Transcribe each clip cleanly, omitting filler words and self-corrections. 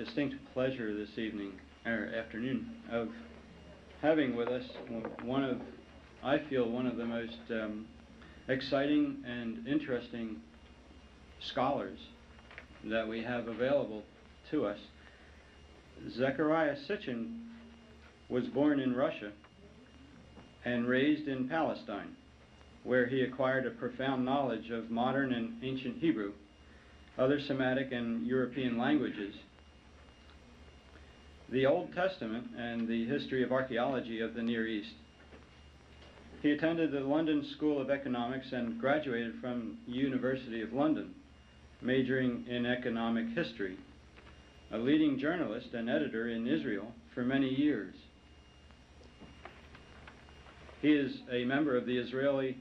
distinct pleasure this evening, or afternoon, of having with us I feel one of the most exciting and interesting scholars that we have available to us. Zecharia Sitchin was born in Russia and raised in Palestine, where he acquired a profound knowledge of modern and ancient Hebrew, other Semitic and European languages, the Old Testament, and the history of archaeology of the Near East. He attended the London School of Economics and graduated from University of London, majoring in economic history, a leading journalist and editor in Israel for many years. He is a member of the Israeli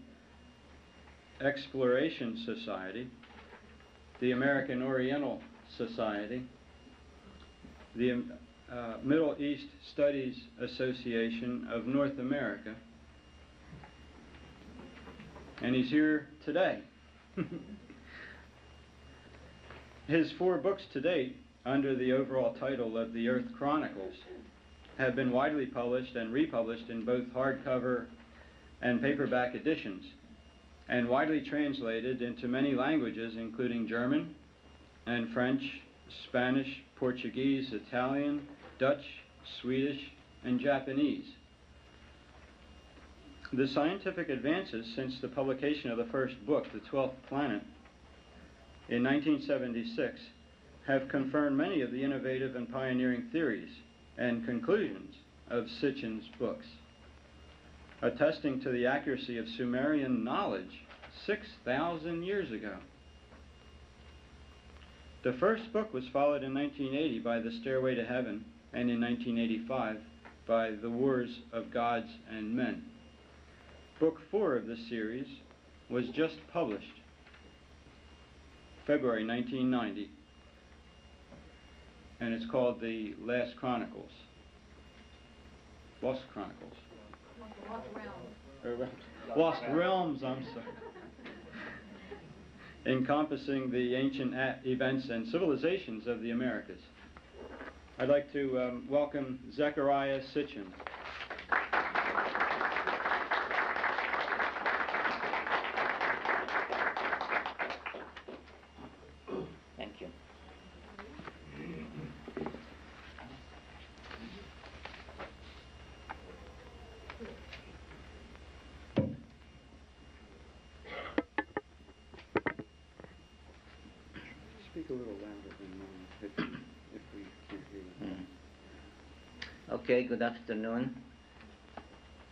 Exploration Society, the American Oriental Society, the Middle East Studies Association of North America, and he's here today. His 4 books to date, under the overall title of The Earth Chronicles, have been widely published and republished in both hardcover and paperback editions, and widely translated into many languages, including German and French, Spanish, Portuguese, Italian, Dutch, Swedish, and Japanese. The scientific advances since the publication of the first book, The 12th Planet, in 1976, have confirmed many of the innovative and pioneering theories and conclusions of Sitchin's books, attesting to the accuracy of Sumerian knowledge 6,000 years ago. The first book was followed in 1980 by The Stairway to Heaven, and in 1985 by The Wars of Gods and Men. Book 4 of this series was just published February 1990, and it's called The Last Chronicles. Lost Chronicles. Lost Realms, I'm sorry. Encompassing the ancient events and civilizations of the Americas. I'd like to welcome Zecharia Sitchin. Thank you. Speak a little louder than if we can't hear you. Okay, good afternoon.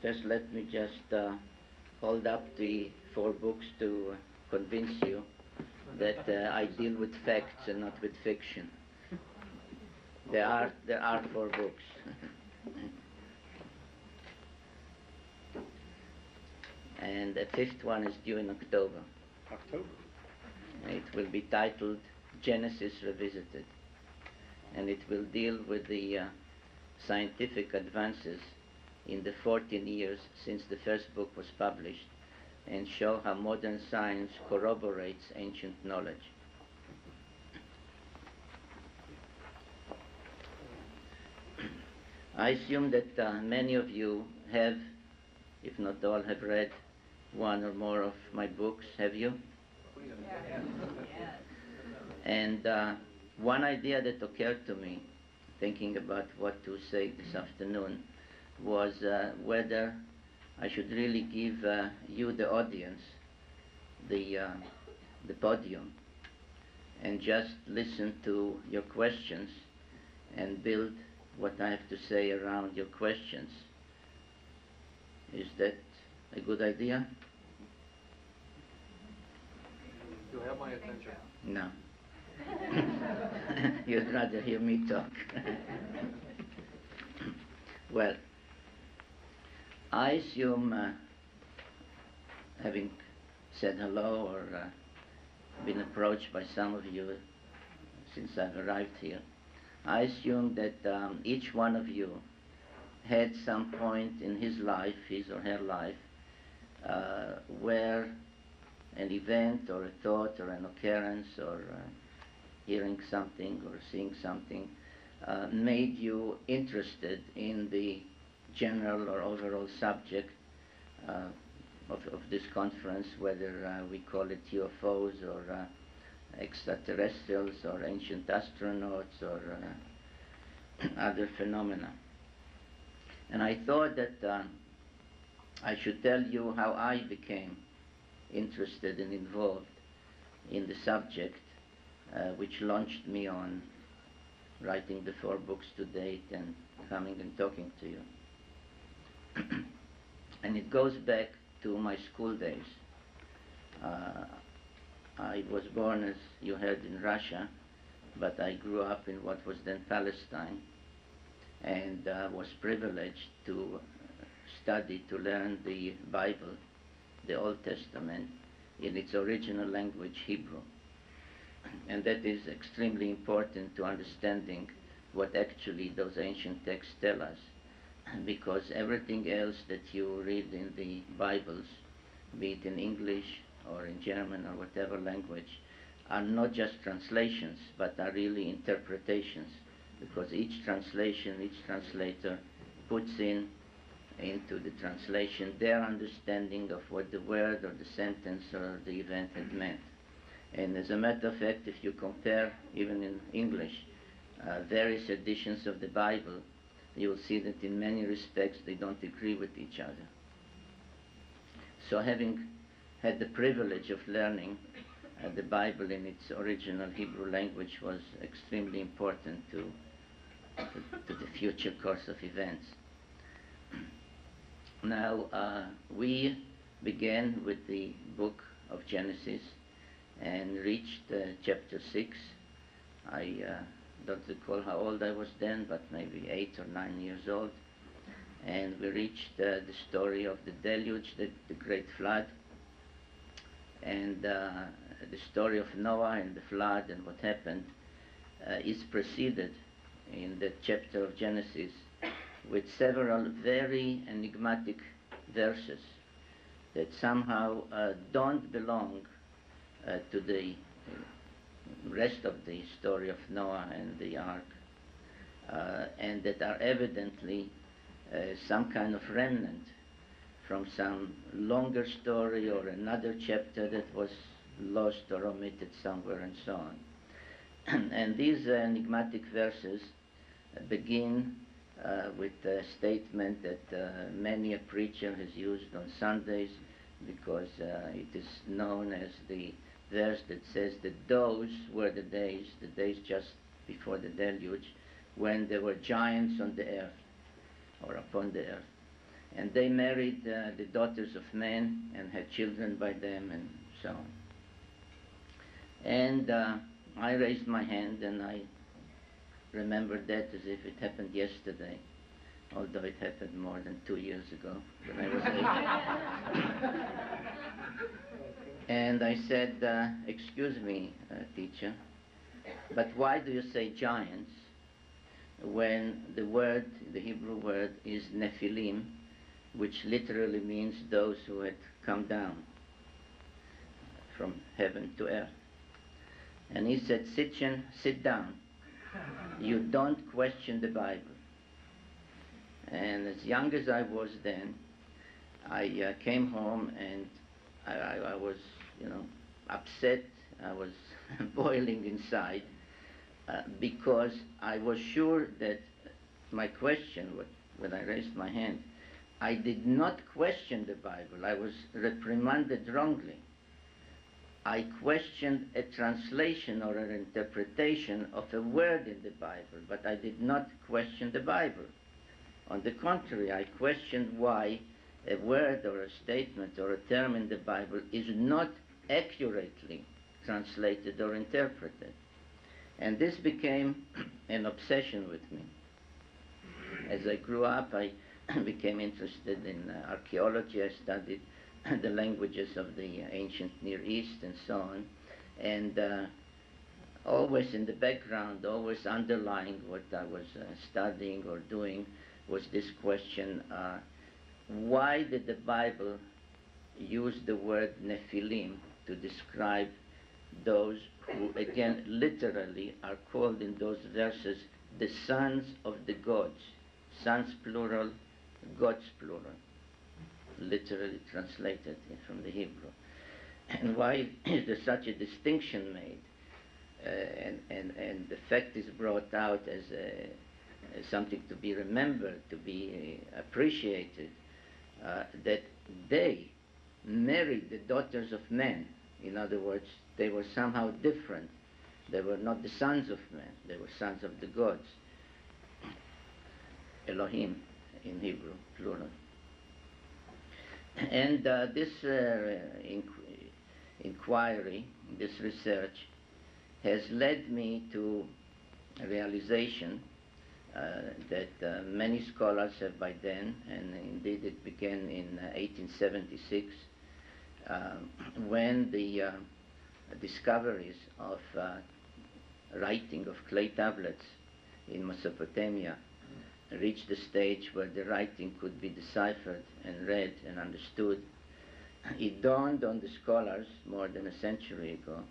Just let me hold up the 4 books to convince you that I deal with facts and not with fiction. There are 4 books. And the 5th one is due in October. October? It will be titled Genesis Revisited, and it will deal with the scientific advances in the 14 years since the first book was published, and show how modern science corroborates ancient knowledge. I assume that many of you have, if not all, have read one or more of my books. Have you? Yes. And one idea that occurred to me, thinking about what to say this afternoon, was whether I should really give you, the audience, the podium, and just listen to your questions and build what I have to say around your questions. Is that a good idea? You have my attention. No. You'd rather hear me talk. Well, I assume, having said hello or been approached by some of you since I've arrived here, I assume that each one of you had some point in his life, his or her life, where an event or a thought or an occurrence or hearing something or seeing something made you interested in the general or overall subject of this conference, whether we call it UFOs or extraterrestrials or ancient astronauts or other phenomena. And I thought that I should tell you how I became interested and involved in the subject, which launched me on writing the 4 books to date and coming and talking to you. And it goes back to my school days. I was born, as you heard, in Russia, but I grew up in what was then Palestine, and was privileged to study, to learn the Bible, the Old Testament, in its original language, Hebrew. And that is extremely important to understanding what actually those ancient texts tell us, because everything else that you read in the Bibles, be it in English or in German or whatever language, are not just translations, but are really interpretations, because each translation, each translator puts into the translation their understanding of what the word or the sentence or the event had meant. And as a matter of fact, if you compare, even in English, various editions of the Bible, you'll see that in many respects they don't agree with each other. So having had the privilege of learning the Bible in its original Hebrew language was extremely important to the future course of events. Now, we began with the book of Genesis and reached chapter 6. I don't recall how old I was then, but maybe 8 or 9 years old. And we reached the story of the deluge, the great flood, and the story of Noah and the flood and what happened is preceded in the chapter of Genesis with several very enigmatic verses that somehow don't belong to the rest of the story of Noah and the ark, and that are evidently some kind of remnant from some longer story or another chapter that was lost or omitted somewhere and so on. And these enigmatic verses begin with a statement that many a preacher has used on Sundays, because it is known as the verse that says that those were the days just before the deluge, when there were giants on the earth, or upon the earth. And they married the daughters of men and had children by them and so on. And I raised my hand and I remembered that as if it happened yesterday, although it happened more than 2 years ago when I was 8. And I said, excuse me, teacher, but why do you say giants when the word, the Hebrew word, is Nephilim, which literally means those who had come down from heaven to earth? And he said, Sitchin, sit down. You don't question the Bible. And as young as I was then, I came home and I was, upset. I was boiling inside because I was sure that my question, when I raised my hand, I did not question the Bible. I was reprimanded wrongly. I questioned a translation or an interpretation of a word in the Bible, but I did not question the Bible. On the contrary, I questioned why a word or a statement or a term in the Bible is not accurately translated or interpreted. And this became an obsession with me. As I grew up, I became interested in archeology. I studied the languages of the ancient Near East and so on. And always in the background, always underlying what I was studying or doing was this question, why did the Bible use the word Nephilim to describe those who, again, literally are called in those verses the sons of the gods, sons plural, gods plural, literally translated from the Hebrew. And why is there such a distinction made? And the fact is brought out as something to be remembered, to be appreciated, that they married the daughters of men. In other words, they were somehow different. They were not the sons of men, they were sons of the gods. Elohim in Hebrew, plural. And this inquiry, this research, has led me to a realization that many scholars have by then, and indeed it began in 1876, when the discoveries of writing of clay tablets in Mesopotamia reached the stage where the writing could be deciphered and read and understood. It dawned on the scholars more than a century ago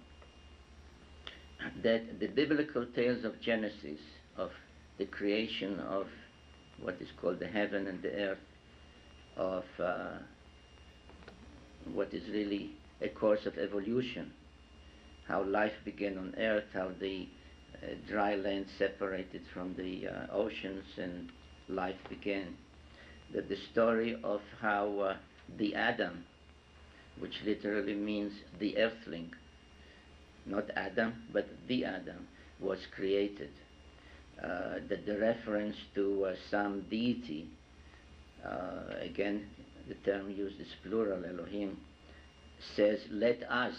that the biblical tales of Genesis, of the creation of what is called the heaven and the earth, of what is really a course of evolution, how life began on earth, how the dry land separated from the oceans and life began. That the story of how the Adam, which literally means the earthling, not Adam, but the Adam, was created. That the reference to some deity, again, the term used is plural, Elohim, says, let us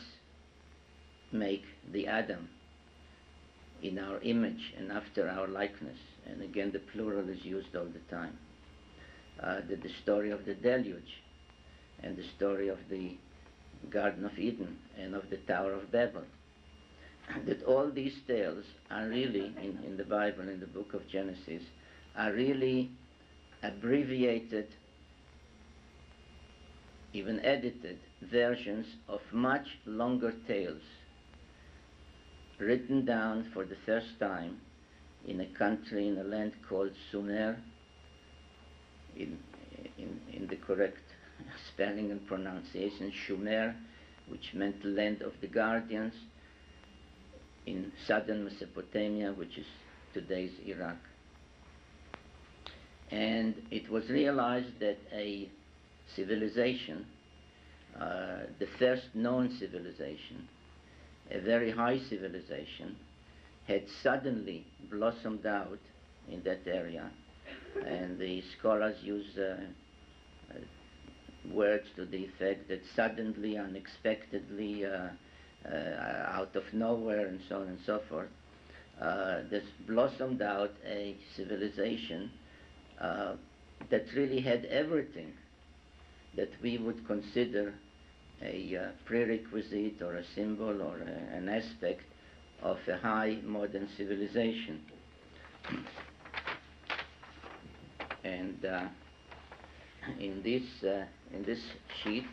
make the Adam in our image and after our likeness. And again, the plural is used all the time. That the story of the deluge and the story of the Garden of Eden and of the Tower of Babel, that all these tales are really, in the Bible, in the book of Genesis, are really abbreviated, even edited versions of much longer tales, written down for the first time in a country, in a land called Sumer, in the correct spelling and pronunciation, Shumer, which meant land of the guardians, in southern Mesopotamia, which is today's Iraq. And it was realized that a civilization, the first known civilization, a very high civilization, had suddenly blossomed out in that area. And the scholars use words to the effect that suddenly, unexpectedly, out of nowhere, and so on and so forth, this blossomed out a civilization that really had everything that we would consider a prerequisite or a symbol or an aspect of a high modern civilization. And in this sheet,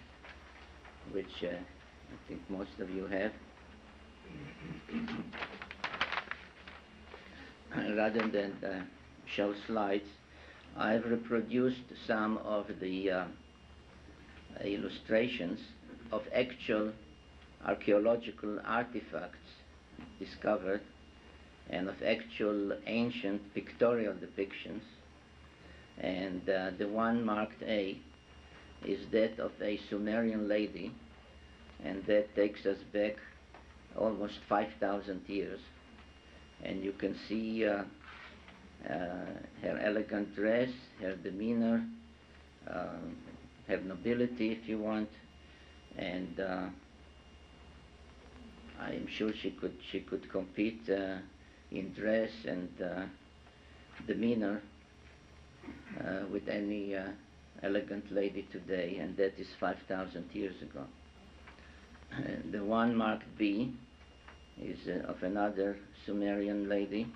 which I think most of you have, rather than show slides, I've reproduced some of the illustrations of actual archeological artifacts discovered and of actual ancient pictorial depictions. And the one marked A is that of a Sumerian lady, and that takes us back almost 5,000 years. And you can see her elegant dress, her demeanor, her nobility, if you want, and I am sure she could compete in dress and demeanor with any elegant lady today, and that is 5,000 years ago. The one marked B is of another Sumerian lady,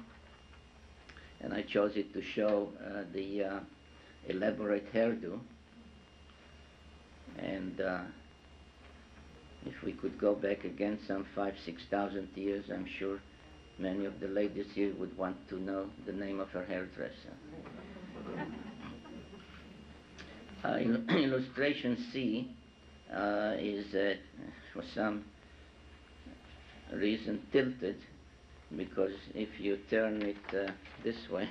and I chose it to show the elaborate hairdo. And if we could go back again some 5,000 to 6,000 years, I'm sure many of the ladies here would want to know the name of her hairdresser. Illustration C is, for some reason, tilted, because if you turn it this way,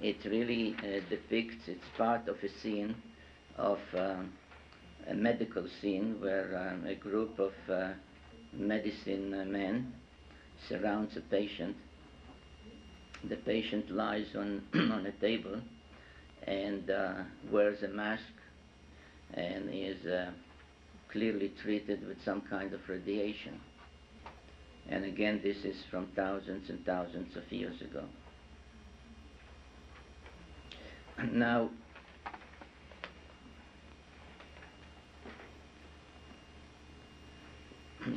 it really depicts, it's part of a scene of a medical scene where a group of medicine men surrounds a patient. The patient lies on, on a table and wears a mask and is clearly treated with some kind of radiation. And again, this is from thousands and thousands of years ago. Now,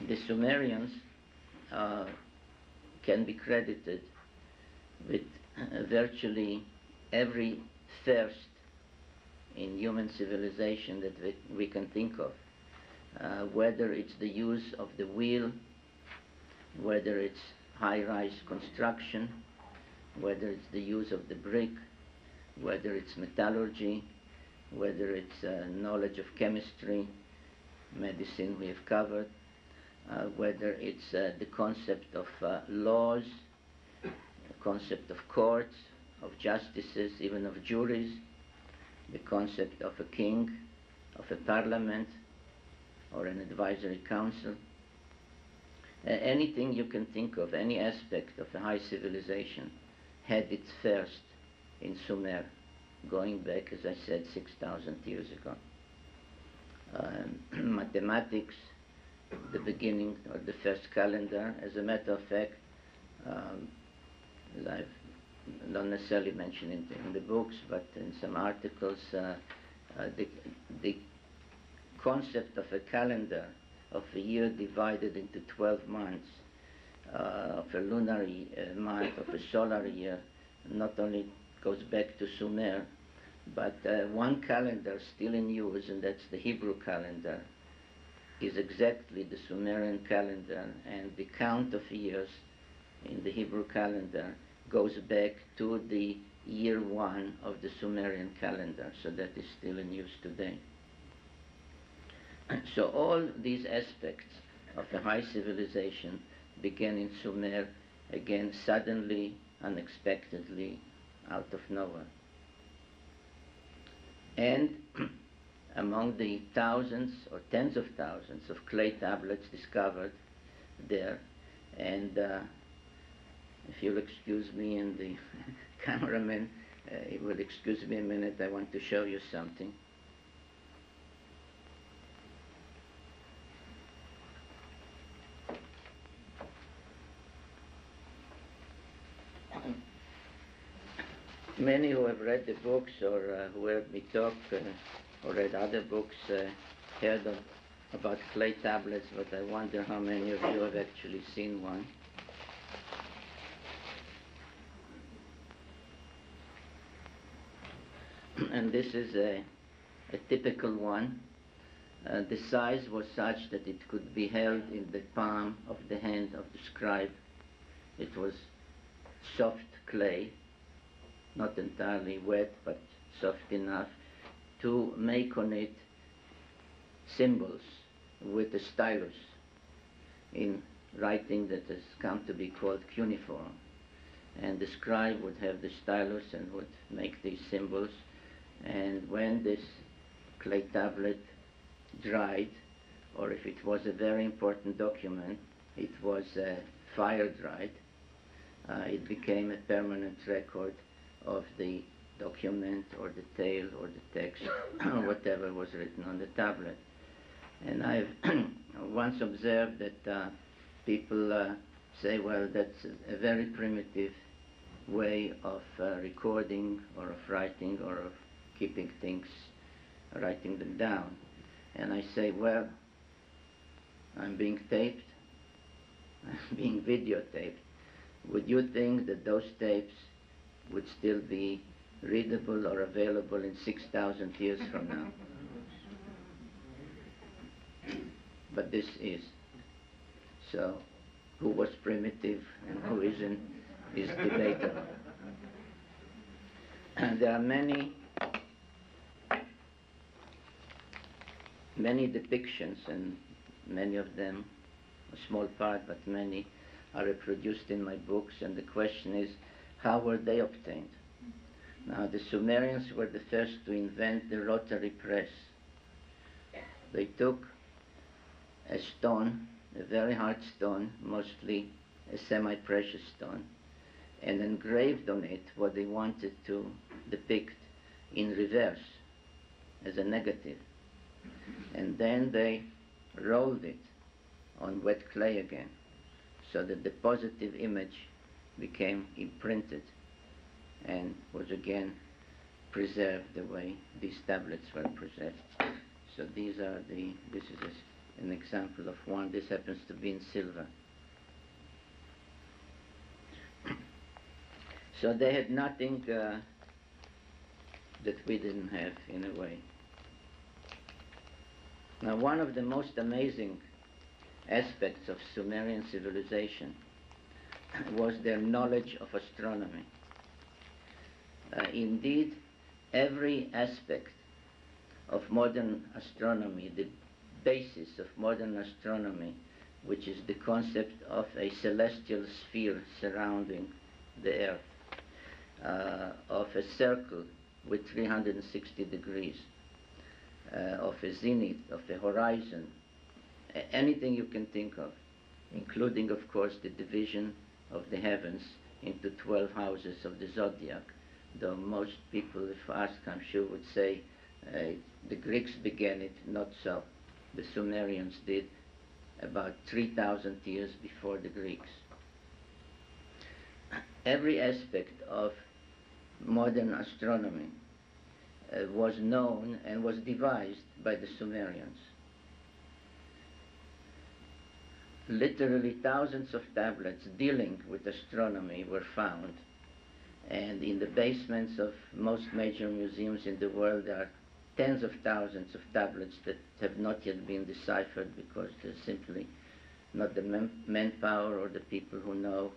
the Sumerians can be credited with virtually every first in human civilization that we can think of, whether it's the use of the wheel, whether it's high-rise construction, whether it's the use of the brick, whether it's metallurgy, whether it's knowledge of chemistry, medicine we have covered, whether it's the concept of laws, the concept of courts, of justices, even of juries, the concept of a king, of a parliament, or an advisory council. Anything you can think of, any aspect of a high civilization had its first in Sumer, going back, as I said, 6,000 years ago. Mathematics, the beginning or the first calendar. As a matter of fact, as I've not necessarily mentioned in the books, but in some articles, the concept of a calendar, of a year divided into 12 months, of a lunar month, of a solar year, not only goes back to Sumer, but one calendar still in use, and that's the Hebrew calendar, is exactly the Sumerian calendar, and the count of years in the Hebrew calendar goes back to the year 1 of the Sumerian calendar, so that is still in use today. So all these aspects of a high civilization began in Sumer, again suddenly, unexpectedly, out of nowhere. And among the thousands or tens of thousands of clay tablets discovered there, and if you'll excuse me, and the cameraman will excuse me a minute, I want to show you something. Many who have read the books or who heard me talk or read other books heard about clay tablets, but I wonder how many of you have actually seen one. And this is a typical one. The size was such that it could be held in the palm of the hand of the scribe. It was soft clay, not entirely wet, but soft enough to make on it symbols with a stylus in writing that has come to be called cuneiform. And the scribe would have the stylus and would make these symbols. And when this clay tablet dried, or if it was a very important document, it was fire dried, it became a permanent record of the document or the tale or the text or whatever was written on the tablet. And I've once observed that people say, well, that's a very primitive way of recording or of writing or of keeping things, writing them down. And I say, well, I'm being taped, I'm being videotaped. Would you think that those tapes would still be readable or available in 6,000 years from now? But this is. So who was primitive and who isn't is debatable. And there are many depictions, and many of them, a small part, but many are reproduced in my books, and the question is, how were they obtained? Now, the Sumerians were the first to invent the rotary press. They took a stone, a very hard stone, mostly a semi-precious stone, and engraved on it what they wanted to depict in reverse, as a negative. And then they rolled it on wet clay again, so that the positive image became imprinted and was again preserved the way these tablets were preserved. So this is an example of one. This happens to be in silver. So they had nothing that we didn't have, in a way. Now, one of the most amazing aspects of Sumerian civilization was their knowledge of astronomy. Indeed, every aspect of modern astronomy, the basis of modern astronomy, which is the concept of a celestial sphere surrounding the Earth, of a circle with 360 degrees, of a zenith, of a horizon, anything you can think of, including, of course, the division of the heavens into 12 houses of the zodiac, though most people, if asked, I'm sure, would say the Greeks began it. Not so. The Sumerians did about 3,000 years before the Greeks. Every aspect of modern astronomy was known and was devised by the Sumerians. Literally thousands of tablets dealing with astronomy were found, and in the basements of most major museums in the world there are tens of thousands of tablets that have not yet been deciphered because there's simply not the manpower or the people who know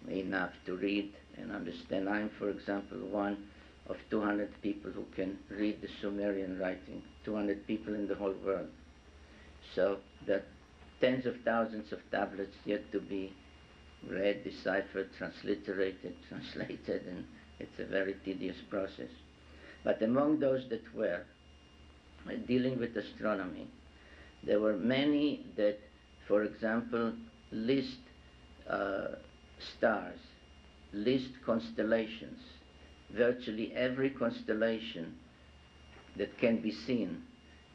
enough to read and understand. I'm, for example, one of 200 people who can read the Sumerian writing, 200 people in the whole world. So there are tens of thousands of tablets yet to be read, deciphered, transliterated, translated, and it's a very tedious process. But among those that were dealing with astronomy, there were many that, for example, list stars, list constellations. Virtually every constellation that can be seen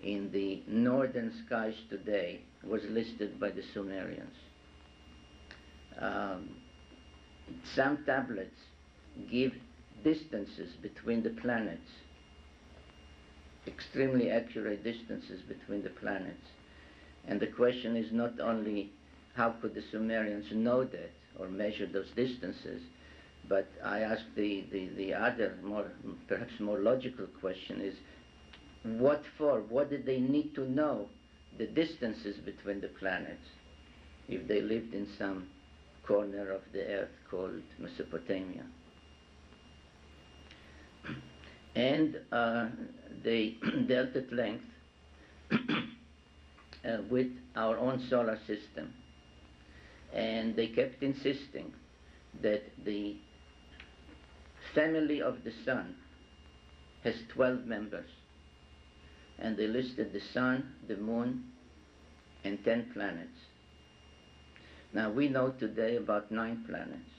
in the northern skies today was listed by the Sumerians. Some tablets give distances between the planets, extremely accurate distances between the planets. And the question is not only how could the Sumerians know that or measure those distances, but I ask the other, perhaps more logical question is, what for? What did they need to know the distances between the planets if they lived in some corner of the earth called Mesopotamia? And they dealt at length with our own solar system. And they kept insisting that the family of the sun has 12 members. And they listed the sun, the moon, and 10 planets. Now we know today about 9 planets,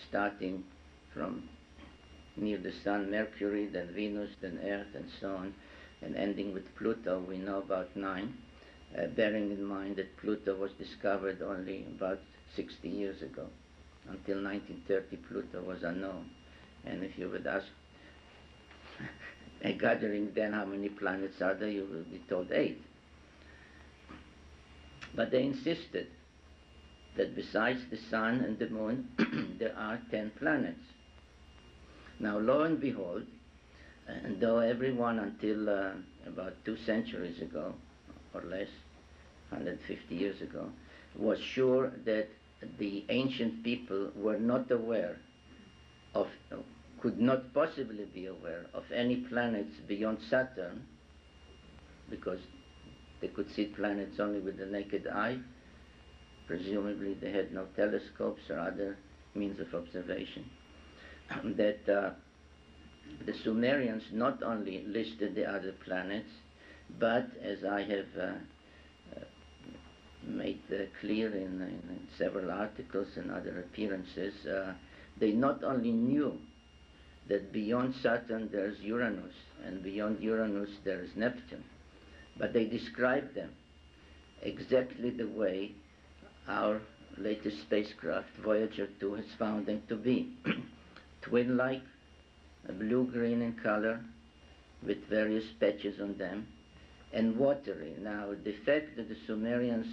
starting from near the sun, Mercury, then Venus, then Earth, and so on, and ending with Pluto. We know about 9, bearing in mind that Pluto was discovered only about 60 years ago. Until 1930, Pluto was unknown. And if you would ask a gathering then how many planets are there, you will be told 8. But they insisted that besides the sun and the moon, there are 10 planets. Now, lo and behold, and though everyone until about 2 centuries ago, or less, 150 years ago, was sure that the ancient people were not aware of, could not possibly be aware of any planets beyond Saturn, because they could see planets only with the naked eye. Presumably they had no telescopes or other means of observation. That the Sumerians not only listed the other planets, but as I have made clear in several articles and other appearances, they not only knew that beyond Saturn there's Uranus, and beyond Uranus there is Neptune, but they described them exactly the way our latest spacecraft, Voyager 2, has found them to be. Twin-like, blue-green in color, with various patches on them, and watery. Now, the fact that the Sumerians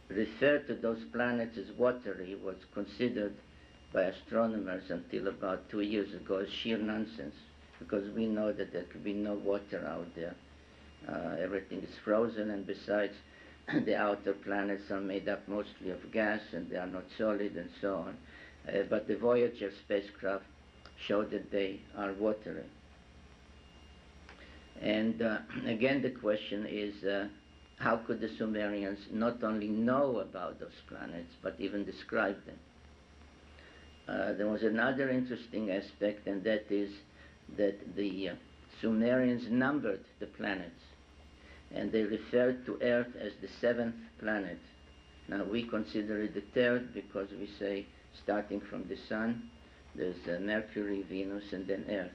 referred to those planets as watery was considered by astronomers until about 2 years ago as sheer nonsense, because we know that there could be no water out there. Everything is frozen, and besides, the outer planets are made up mostly of gas, and they are not solid, and so on. But the Voyager spacecraft showed that they are watery. And again, the question is, how could the Sumerians not only know about those planets, but even describe them? There was another interesting aspect, and that is that the Sumerians numbered the planets, and they referred to Earth as the 7th planet. Now, we consider it the 3rd because we say, starting from the Sun, there's Mercury, Venus, and then Earth.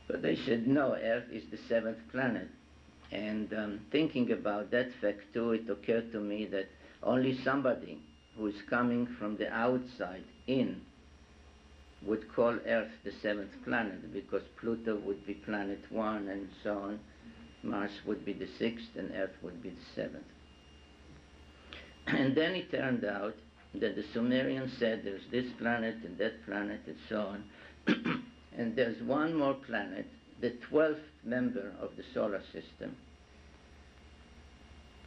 But they said, no, Earth is the 7th planet. And thinking about that fact too, it occurred to me that only somebody who is coming from the outside in would call Earth the 7th planet, because Pluto would be planet 1 and so on. Mars would be the 6th and Earth would be the 7th. And then it turned out that the Sumerians said there's this planet and that planet and so on. And there's one more planet, the 12th member of the solar system,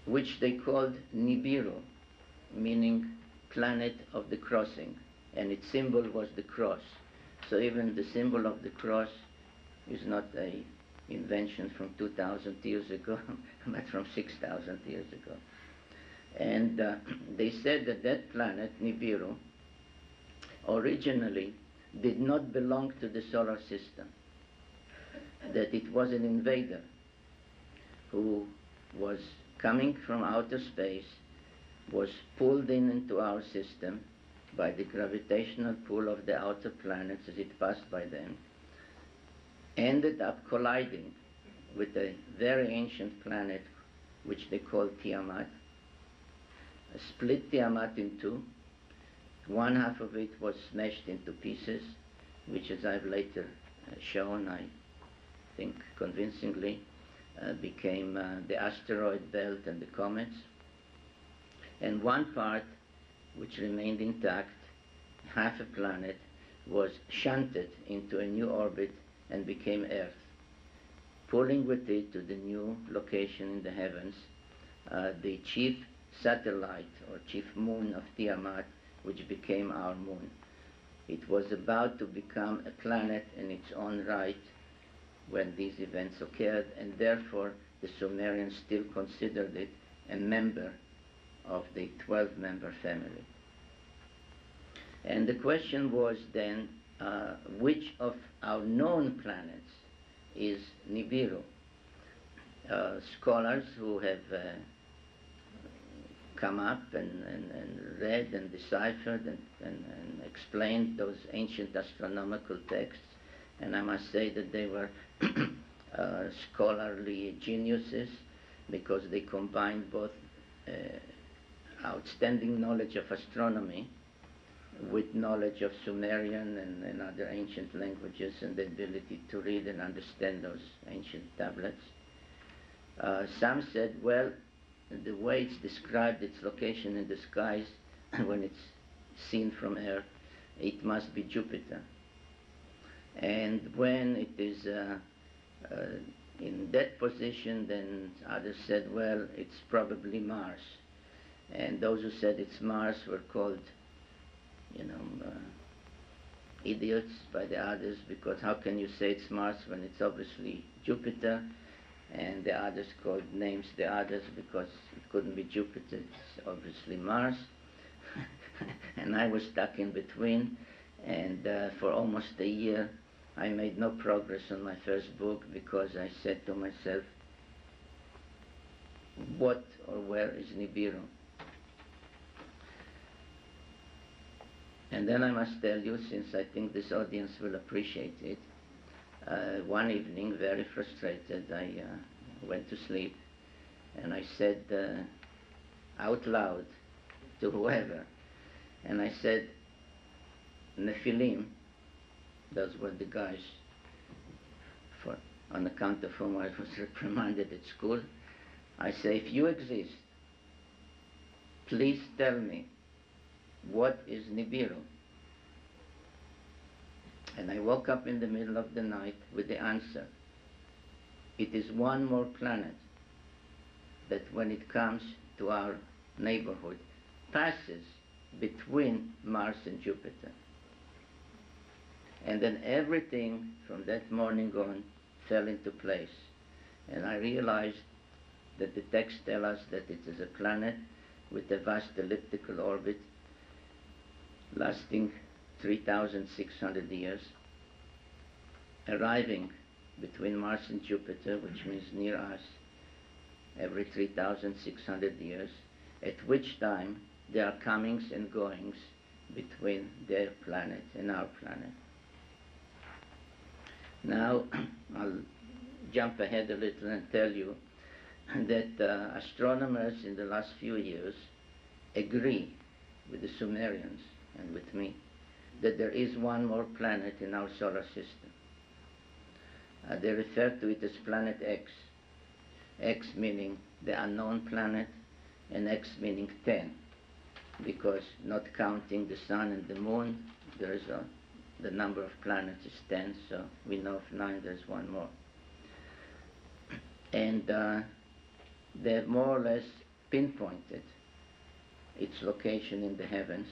which they called Nibiru, meaning planet of the crossing, and its symbol was the cross. So even the symbol of the cross is not a invention from 2,000 years ago, but from 6,000 years ago. And they said that that planet, Nibiru, originally did not belong to the solar system, that it was an invader who was coming from outer space, was pulled into our system by the gravitational pull of the outer planets as it passed by them, ended up colliding with a very ancient planet which they call Tiamat, split Tiamat in two. One half of it was smashed into pieces, which, as I've later shown, I think convincingly, became the asteroid belt and the comets. And one part, which remained intact, half a planet, was shunted into a new orbit and became Earth, pulling with it to the new location in the heavens, the chief satellite or chief moon of Tiamat, which became our moon. It was about to become a planet in its own right when these events occurred, and therefore the Sumerians still considered it a member of the 12-member family. And the question was then, which of our known planets is Nibiru? Scholars who have come up and read and deciphered and explained those ancient astronomical texts, and I must say that they were scholarly geniuses, because they combined both outstanding knowledge of astronomy with knowledge of Sumerian and other ancient languages, and the ability to read and understand those ancient tablets. Some said, well, the way it's described, its location in the skies, when it's seen from Earth, it must be Jupiter. And when it is in that position, then others said, well, it's probably Mars. And those who said it's Mars were called, idiots by the others, because how can you say it's Mars when it's obviously Jupiter? And the others called names the others because it couldn't be Jupiter, it's obviously Mars. And I was stuck in between, and for almost a year I made no progress on my first book because I said to myself, what or where is Nibiru? And then I must tell you, since I think this audience will appreciate it, one evening, very frustrated, I went to sleep, and I said out loud to whoever, and I said, Nephilim, those were the guys on account of whom I was reprimanded at school. I say, if you exist, please tell me, what is Nibiru? And I woke up in the middle of the night with the answer. It is one more planet that when it comes to our neighborhood, passes between Mars and Jupiter. And then everything from that morning on fell into place. And I realized that the texts tell us that it is a planet with a vast elliptical orbit lasting 3,600 years, arriving between Mars and Jupiter, which means near us, every 3,600 years, at which time there are comings and goings between their planet and our planet. Now, I'll jump ahead a little and tell you that astronomers in the last few years agree with the Sumerians and with me that there is one more planet in our solar system. They refer to it as planet X. X meaning the unknown planet, and X meaning 10, because not counting the sun and the moon, the number of planets is 10, so we know of 9, there's one more. And they have more or less pinpointed its location in the heavens.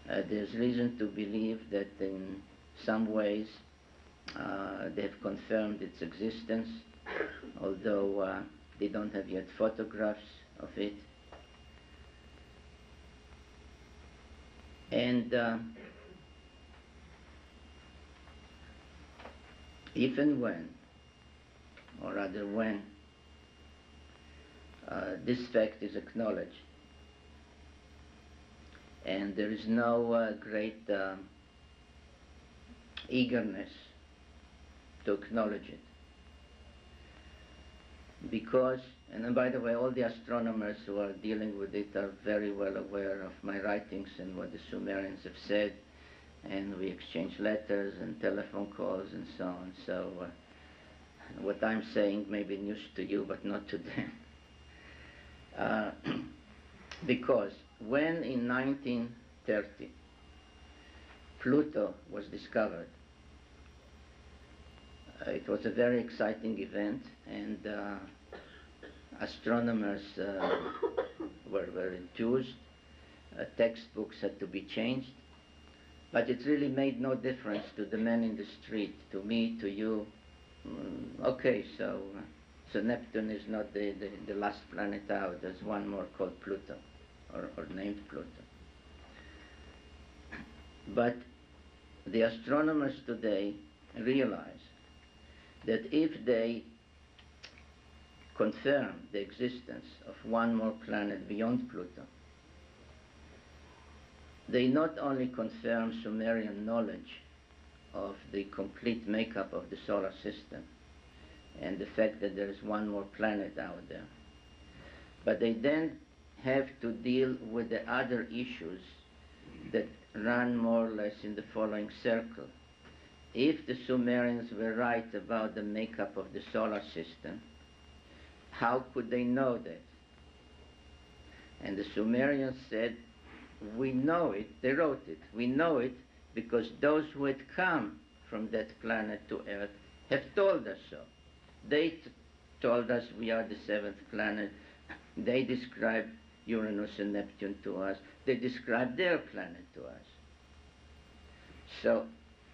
There's reason to believe that in some ways they have confirmed its existence, although they don't have yet photographs of it. And if and when, or rather when, this fact is acknowledged, and there is no great eagerness to acknowledge it. Because, and then by the way, all the astronomers who are dealing with it are very well aware of my writings and what the Sumerians have said, and we exchange letters and telephone calls and so on. So what I'm saying may be news to you, but not to them. Because when in 1930 Pluto was discovered, it was a very exciting event, and astronomers were enthused. Textbooks had to be changed, but it really made no difference to the man in the street, to me, to you. Okay, so Neptune is not the last planet out. There's one more called Pluto, or named Pluto. But the astronomers today realize that if they confirm the existence of one more planet beyond Pluto, they not only confirm Sumerian knowledge of the complete makeup of the solar system and the fact that there is one more planet out there, but they then have to deal with the other issues that run more or less in the following circle. If the Sumerians were right about the makeup of the solar system, how could they know that? And the Sumerians said, we know it, they wrote it, we know it because those who had come from that planet to Earth have told us so. They told us we are the 7th planet. They described Uranus and Neptune to us. They describe their planet to us. So,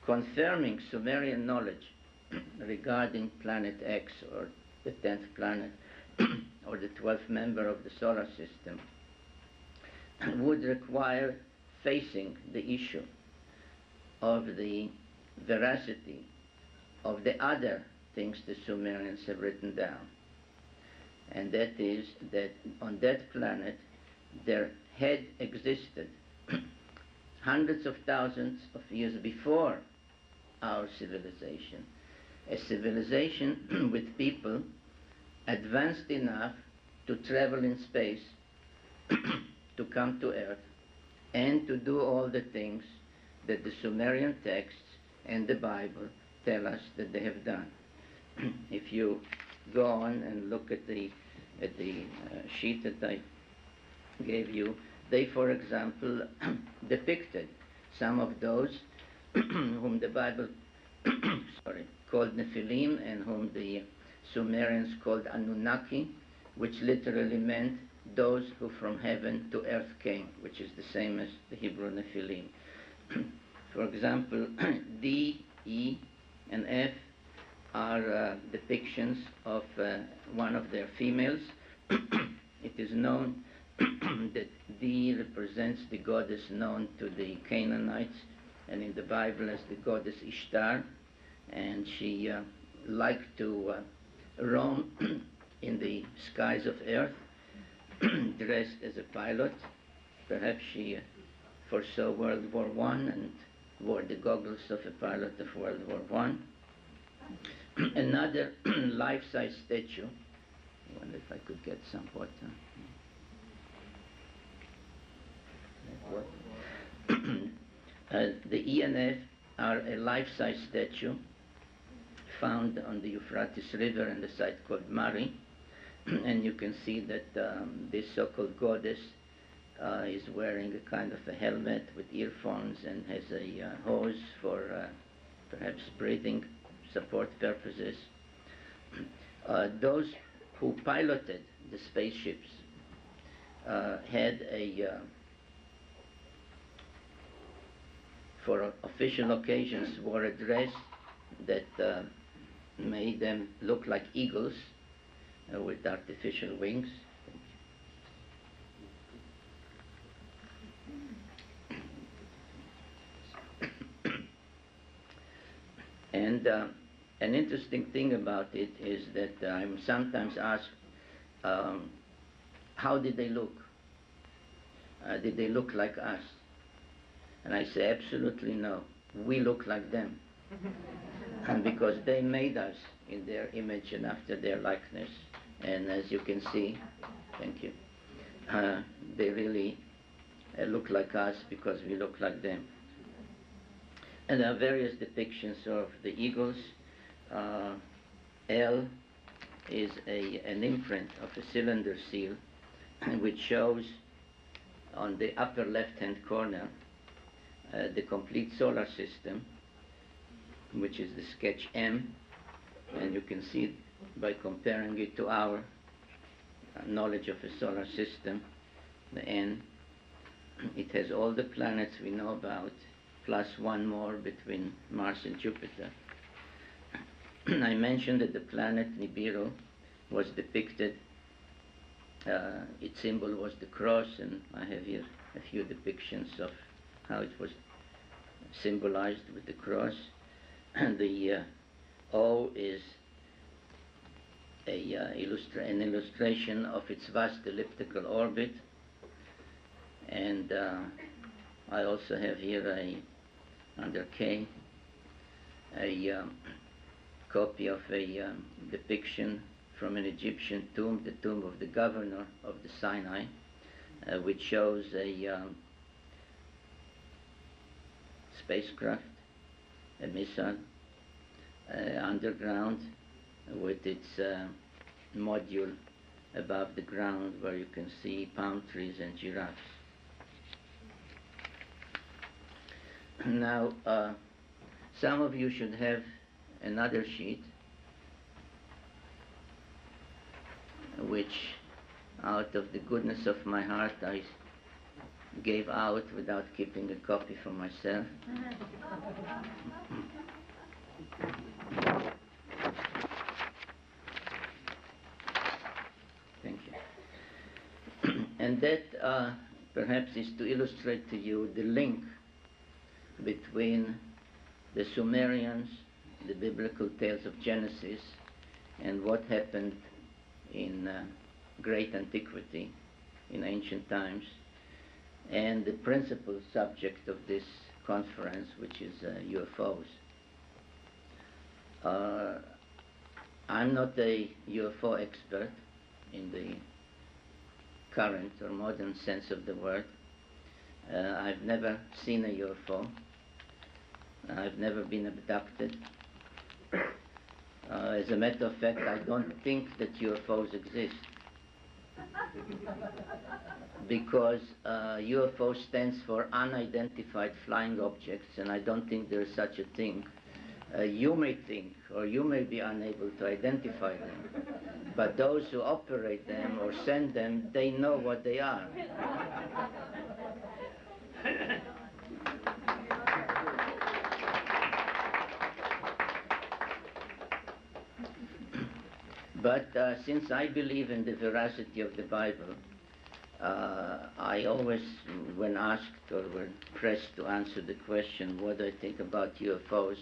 confirming Sumerian knowledge regarding planet X or the 10th planet or the 12th member of the solar system would require facing the issue of the veracity of the other things the Sumerians have written down. And that is that on that planet there had existed hundreds of thousands of years before our civilization, a civilization with people advanced enough to travel in space, to come to Earth, and to do all the things that the Sumerian texts and the Bible tell us that they have done. If you go on and look at the sheet that I gave you, they, for example, depicted some of those whom the Bible called Nephilim and whom the Sumerians called Anunaki, which literally meant those who from heaven to earth came, which is the same as the Hebrew Nephilim. For example, D, E, and F are depictions of one of their females. It is known that D represents the goddess known to the Canaanites and in the Bible as the goddess Ishtar, and she liked to roam in the skies of earth dressed as a pilot. Perhaps she foresaw World War I and wore the goggles of a pilot of World War I. Another life-size statue. I wonder if I could get some water. The E and F are a life-size statue found on the Euphrates River in the site called Mari. And you can see that this so-called goddess is wearing a kind of a helmet with earphones and has a hose for perhaps breathing support purposes. Those who piloted the spaceships had for official occasions, wore a dress that made them look like eagles with artificial wings. And an interesting thing about it is that I'm sometimes asked, how did they look? Did they look like us? And I say, absolutely no. We look like them. And because they made us in their image and after their likeness. And as you can see, thank you, they really look like us because we look like them. And there are various depictions of the eagles. L is an imprint of a cylinder seal, which shows on the upper left-hand corner the complete solar system, which is the sketch M, and you can see by comparing it to our knowledge of a solar system, the N. It has all the planets we know about, plus one more between Mars and Jupiter. I mentioned that the planet Nibiru was depicted, its symbol was the cross, and I have here a few depictions of how it was symbolized with the cross. And the O is an illustration of its vast elliptical orbit. And I also have here under K a copy of a depiction from an Egyptian tomb, the tomb of the governor of the Sinai, which shows a spacecraft, a missile, underground with its module above the ground where you can see palm trees and giraffes. Now, some of you should have another sheet which out of the goodness of my heart, I gave out without keeping a copy for myself. Thank you. And that perhaps is to illustrate to you the link between the Sumerians, the biblical tales of Genesis, and what happened in great antiquity, in ancient times, and the principal subject of this conference, which is UFOs. I'm not a UFO expert in the current or modern sense of the word. I've never seen a UFO. I've never been abducted. As a matter of fact, I don't think that UFOs exist. Because UFO stands for unidentified flying objects, and I don't think there is such a thing. You may think, or you may be unable to identify them, but those who operate them or send them, they know what they are. But since I believe in the veracity of the Bible, I always, when asked or when pressed to answer the question, what do I think about UFOs,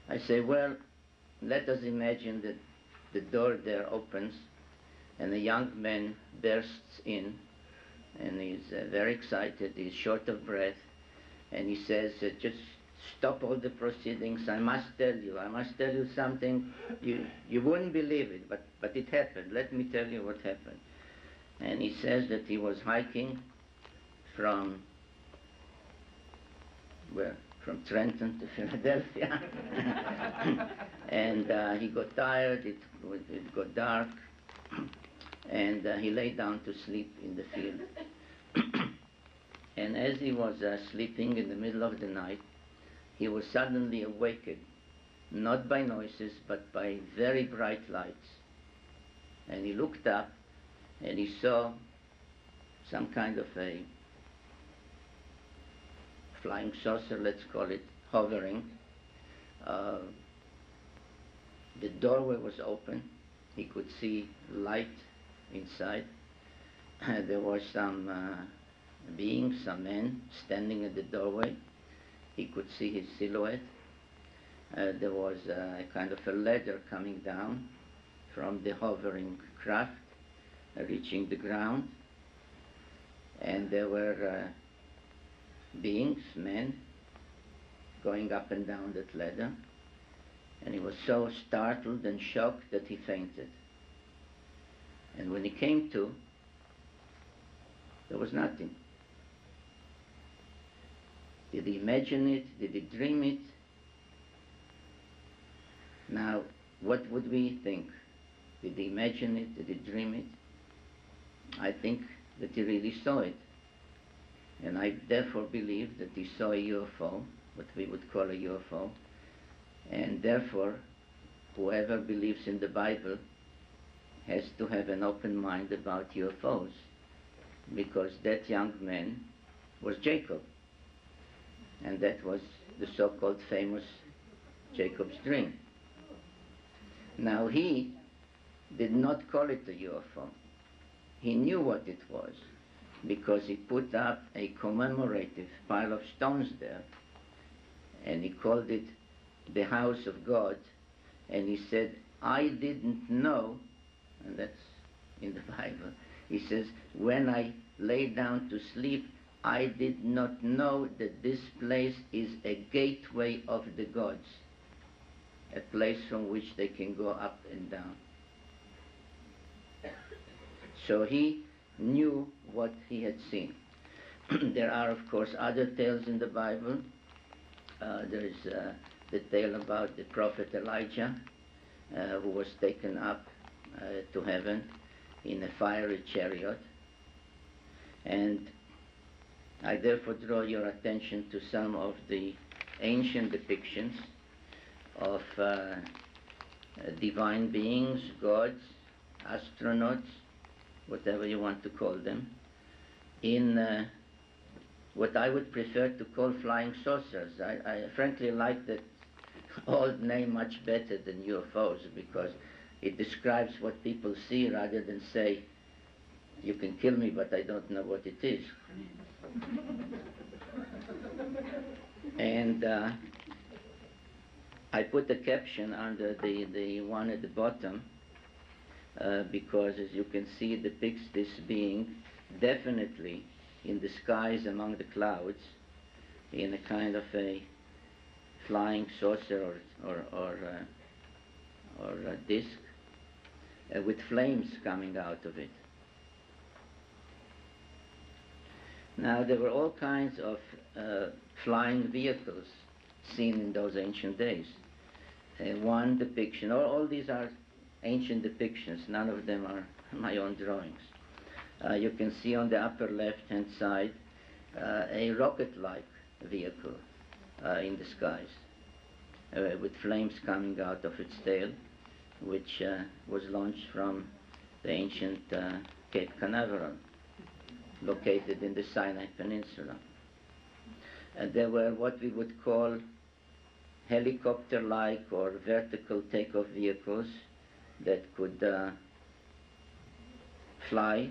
I say, well, let us imagine that the door there opens and a young man bursts in, and he's very excited, he's short of breath, and he says, just stop all the proceedings, I must tell you something, you wouldn't believe it, but it happened, let me tell you what happened. And he says that he was hiking from Trenton to Philadelphia, and he got tired, it got dark, and he lay down to sleep in the field. And as he was sleeping in the middle of the night, he was suddenly awakened, not by noises, but by very bright lights. And he looked up, and he saw some kind of a flying saucer, let's call it, hovering. The doorway was open. He could see light inside. There were some beings, some men, standing at the doorway. He could see his silhouette. There was a kind of a ladder coming down from the hovering craft, reaching the ground. And there were beings, men, going up and down that ladder. And he was so startled and shocked that he fainted. And when he came to, there was nothing. Did he imagine it? Did he dream it? Now, what would we think? Did he imagine it? Did he dream it? I think that he really saw it. And I therefore believe that he saw a UFO, what we would call a UFO. And therefore, whoever believes in the Bible has to have an open mind about UFOs, because that young man was Jacob. And that was the so-called famous Jacob's dream. Now he did not call it a UFO. He knew what it was, because he put up a commemorative pile of stones there, and he called it the house of God, and he said, I didn't know, and that's in the Bible, he says, when I lay down to sleep, I did not know that this place is a gateway of the gods, a place from which they can go up and down. So he knew what he had seen. There are, of course, other tales in the Bible. There is the tale about the prophet Elijah, who was taken up to heaven in a fiery chariot. And I therefore draw your attention to some of the ancient depictions of divine beings, gods, astronauts, whatever you want to call them, in what I would prefer to call flying saucers. I frankly like that old name much better than UFOs, because it describes what people see rather than say, you can kill me, but I don't know what it is. And I put a caption under the one at the bottom, because as you can see, it depicts this being definitely in the skies among the clouds, in a kind of a flying saucer or a disc, with flames coming out of it. Now, there were all kinds of flying vehicles seen in those ancient days. One depiction, all these are ancient depictions, none of them are my own drawings. You can see on the upper left-hand side a rocket-like vehicle in the skies, with flames coming out of its tail, which was launched from the ancient Cape Canaveral, located in the Sinai Peninsula. And there were what we would call helicopter-like or vertical takeoff vehicles that could fly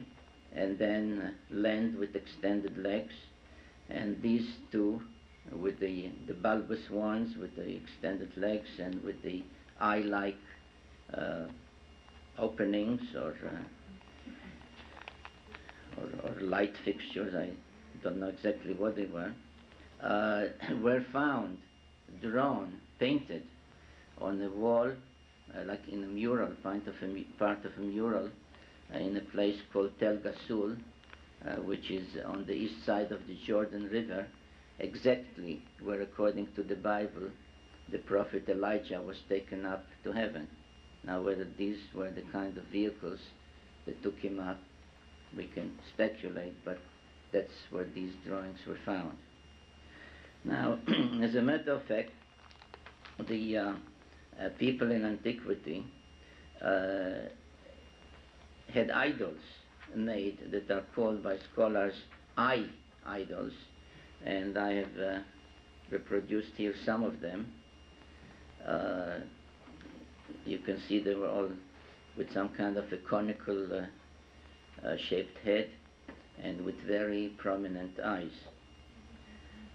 and then land with extended legs. And these two, with the bulbous ones, with the extended legs and with the eye-like openings or light fixtures, I don't know exactly what they were found, drawn, painted on the wall, like in a mural, part of a mural, in a place called Tel Gasul, which is on the east side of the Jordan River, exactly where, according to the Bible, the prophet Elijah was taken up to heaven. Now, whether these were the kind of vehicles that took him up, we can speculate, but that's where these drawings were found. Now, as a matter of fact, the people in antiquity had idols made that are called by scholars eye idols, and I have reproduced here some of them. You can see they were all with some kind of a conical shaped head and with very prominent eyes.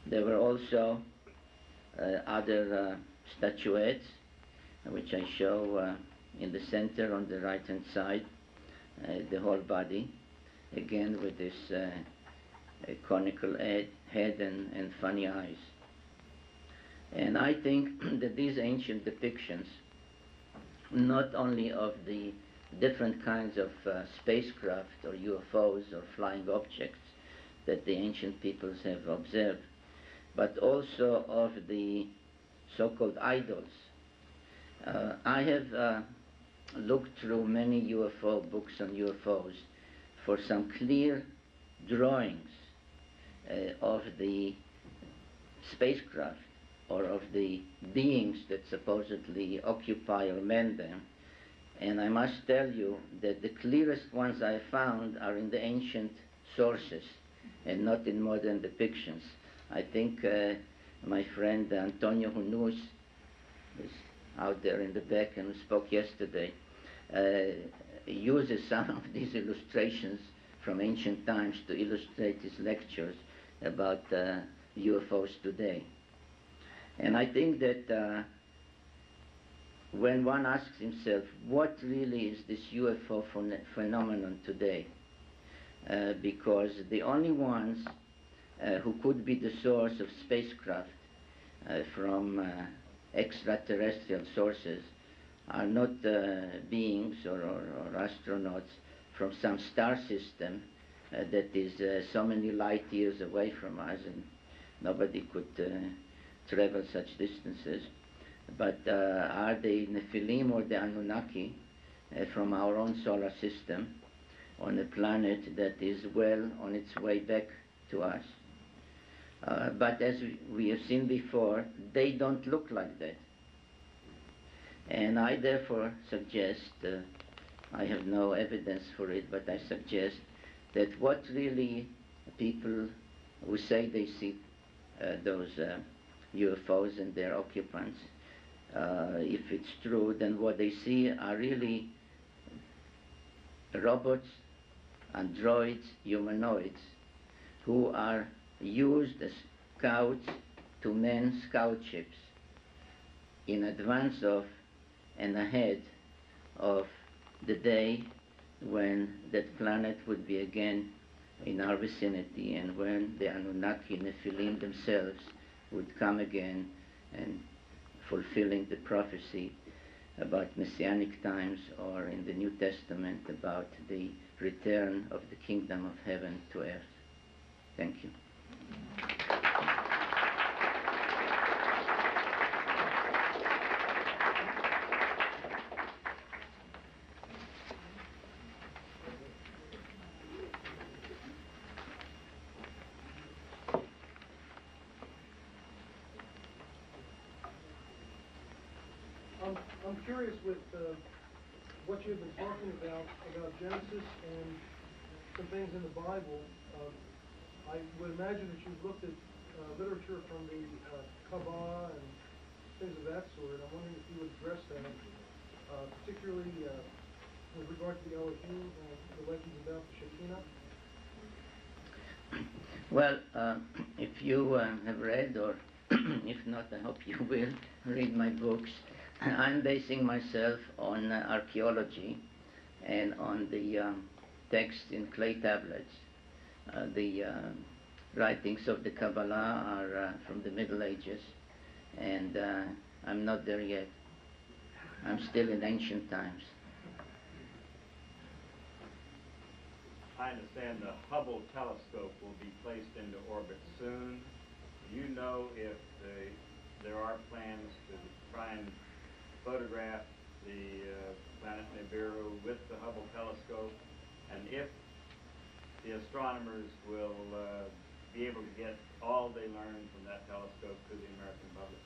There were also other statuettes, which I show in the center on the right-hand side, the whole body, again with this conical head and funny eyes. And I think that these ancient depictions, not only of the different kinds of spacecraft or UFOs or flying objects that the ancient peoples have observed, but also of the so-called idols. I have looked through many UFO books on UFOs for some clear drawings of the spacecraft or of the beings that supposedly occupy or man them. And I must tell you that the clearest ones I found are in the ancient sources and not in modern depictions. I think my friend Antonio Hunus is out there in the back and who spoke yesterday, uses some of these illustrations from ancient times to illustrate his lectures about UFOs today. And I think that when one asks himself, what really is this UFO phenomenon today? Because the only ones who could be the source of spacecraft from extraterrestrial sources are not beings or astronauts from some star system that is so many light years away from us, and nobody could travel such distances. But are they Nephilim or the Anunnaki from our own solar system on a planet that is well on its way back to us? But as we have seen before, they don't look like that. And I therefore suggest I have no evidence for it, but I suggest that what really people who say they see those UFOs and their occupants, if it's true, then what they see are really robots, androids, humanoids, who are used as scouts to man scout ships in advance of and ahead of the day when that planet would be again in our vicinity, and when the Anunnaki Nephilim themselves would come again and fulfilling the prophecy about Messianic times, or in the New Testament about the return of the kingdom of heaven to earth. Thank you. I'm curious with what you've been talking about Genesis and some things in the Bible. I would imagine that you've looked at literature from the Kabbalah and things of that sort. I'm wondering if you would address that, particularly with regard to the Elohim, the legends about the Shekinah. Well, if you have read, or if not, I hope you will read my books. I'm basing myself on archaeology and on the text in clay tablets. The writings of the Kabbalah are from the Middle Ages, and I'm not there yet. I'm still in ancient times. I understand the Hubble telescope will be placed into orbit soon. Do you know if there are plans to try and photograph the planet Nibiru with the Hubble telescope, and if the astronomers will be able to get all they learned from that telescope to the American public?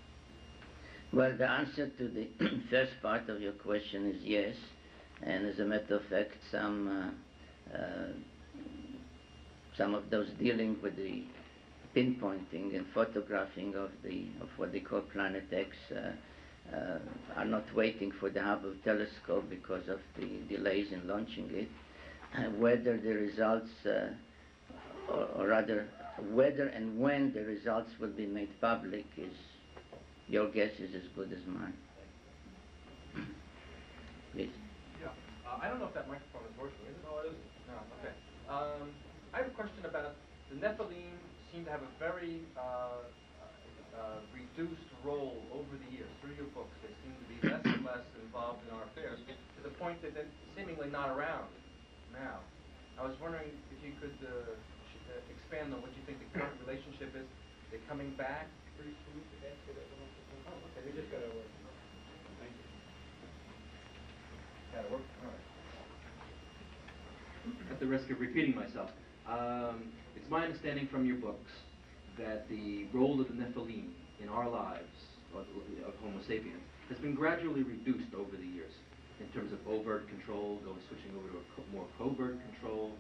Well, the answer to the first part of your question is yes, and as a matter of fact, some of those dealing with the pinpointing and photographing of what they call Planet X are not waiting for the Hubble telescope because of the delays in launching it. Whether the results, or rather, whether and when the results will be made public is, your guess is as good as mine. Please. Yeah. I don't know if that microphone is working, is it? No, it isn't. No, okay. I have a question about the Nephilim seem to have a very reduced role over the years. Through your books, they seem to be less and less involved in our affairs, to the point that they're seemingly not around now. I was wondering if you could expand on what you think the current relationship is. They're coming back? Oh, okay, we just got to work. Thank you. Got to work? All right. At the risk of repeating myself, it's my understanding from your books that the role of the Nephilim in our lives, or of Homo sapiens, has been gradually reduced over the years in terms of overt control, switching over to a more covert control,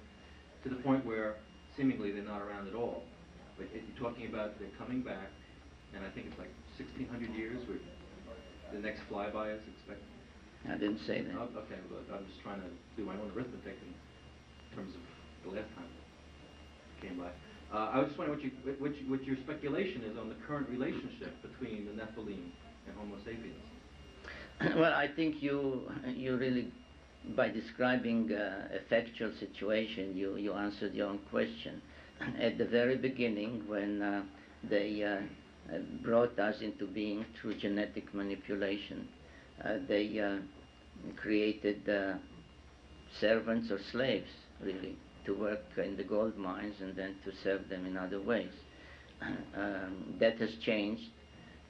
to the point where seemingly they're not around at all. But if you're talking about they're coming back, and I think it's like 1,600 years where the next flyby is expected. I didn't say that. Oh, okay, well, I'm just trying to do my own arithmetic in terms of the last time it came by. I was just wondering what your speculation is on the current relationship between the Nephilim and Homo sapiens. Well, I think you really, by describing a factual situation, you answered your own question. At the very beginning, when they brought us into being through genetic manipulation, they created servants or slaves, really, to work in the gold mines and then to serve them in other ways. That has changed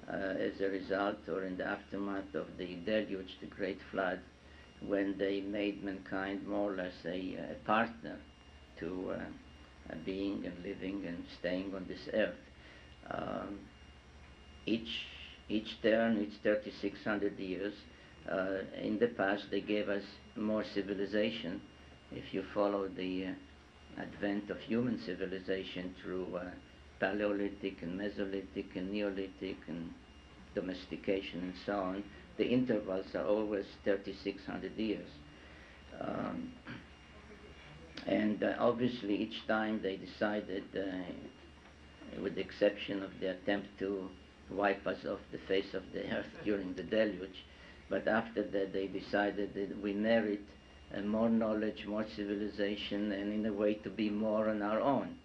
as a result, or in the aftermath of the deluge, the great flood, when they made mankind more or less a partner to being and living and staying on this earth. Each turn, each 3,600 years, In the past, they gave us more civilization. If you follow the advent of human civilization through Paleolithic and Mesolithic and Neolithic and domestication and so on, the intervals are always 3,600 years. And obviously each time they decided, with the exception of the attempt to wipe us off the face of the earth during the deluge, but after that they decided that we merit more knowledge, more civilization, and in a way to be more on our own.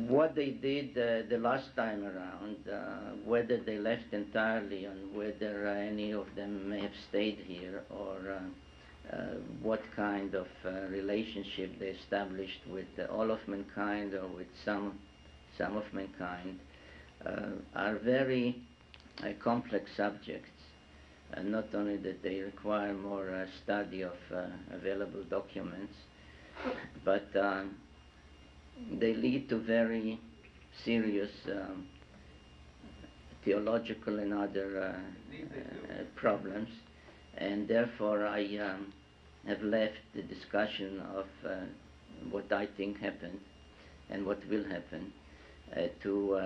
What they did the last time around, whether they left entirely and whether any of them may have stayed here, or what kind of relationship they established with all of mankind or with some of mankind, are very complex subjects. Not only that they require more study of available documents, but they lead to very serious theological and other problems, and therefore I have left the discussion of what I think happened and what will happen to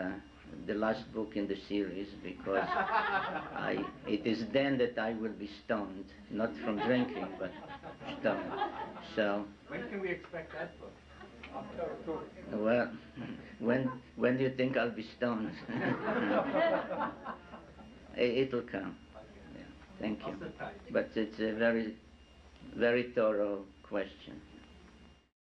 the last book in the series, because it is then that I will be stoned, not from drinking, but stoned. So, When can we expect that book? well, when do you think I'll be stoned? It will come. Yeah, thank you. But it's a very, very thorough question.